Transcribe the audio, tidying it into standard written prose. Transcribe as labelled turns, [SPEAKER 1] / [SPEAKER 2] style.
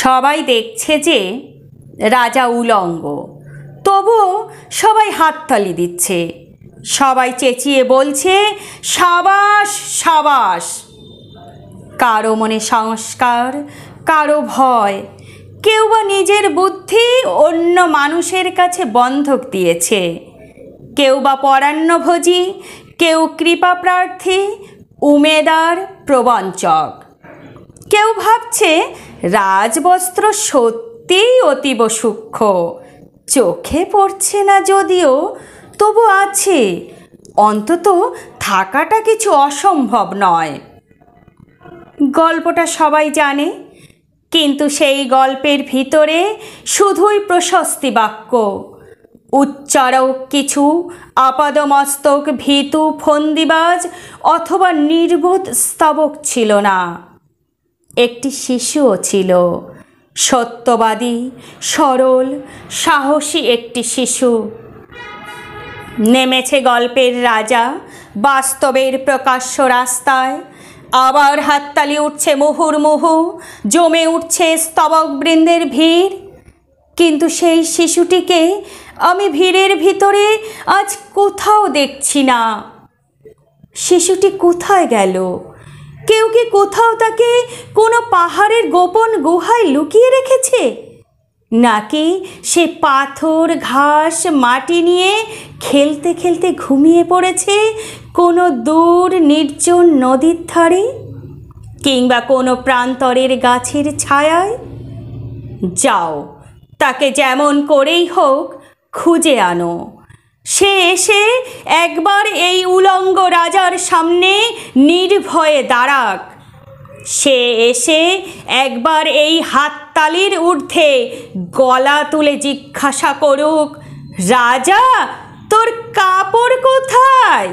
[SPEAKER 1] সবাই দেখছে যে রাজা উলঙ্গ, তবুও সবাই হাততালি দিচ্ছে। সবাই চেঁচিয়ে বলছে, সাবাস সাবাস। কারো মনে সংস্কার, কারো ভয়, কেউ বা নিজের বুদ্ধি অন্য মানুষের কাছে বন্ধক দিয়েছে, কেউ বা পরান্নভোজী, কেউ কৃপা প্রার্থী, উমেদার, প্রবঞ্চক। কেউ ভাবছে রাজবস্ত্র সত্যিই অতীব সূক্ষ্ম, চোখে পড়ছে না যদিও, তবু আছে, অন্তত থাকাটা কিছু অসম্ভব নয়। গল্পটা সবাই জানে, কিন্তু সেই গল্পের ভিতরে শুধুই প্রশস্তি বাক্য, উচ্চারক কিছু আপাদমস্তক ভীতু ফন্দিবাজ অথবা নির্বোধ স্তবক ছিল না। একটি শিশুও ছিল, সত্যবাদী, সরল, সাহসী একটি শিশু। নেমেছে গল্পের রাজা বাস্তবের প্রকাশ্য রাস্তায়। আবার হাততালি উঠছে মুহুর্মুহু, জমে উঠছে স্তবকবৃন্দের ভিড়। কিন্তু সেই শিশুটিকে আমি ভিড়ের ভিতরে আজ কোথাও দেখছি না। শিশুটি কোথায় গেল? কেউ কি কোথাও তাকে কোনো পাহাড়ের গোপন গুহায় লুকিয়ে রেখেছে? নাকি সে পাথর, ঘাস, মাটি নিয়ে খেলতে খেলতে ঘুমিয়ে পড়েছে কোনো দূর নির্জন নদীর ধারে, কিংবা কোনো প্রান্তরের গাছের ছায়ায়? যাও, তাকে যেমন করেই হোক খুঁজে আনো। সে এসে একবার এই উলঙ্গ রাজার সামনে নির্ভয়ে দাঁড়াক। সে এসে একবার এই হাততালির ঊর্ধ্বে গলা তুলে জিজ্ঞাসা করুক, রাজা, তোর কাপড় কোথায়?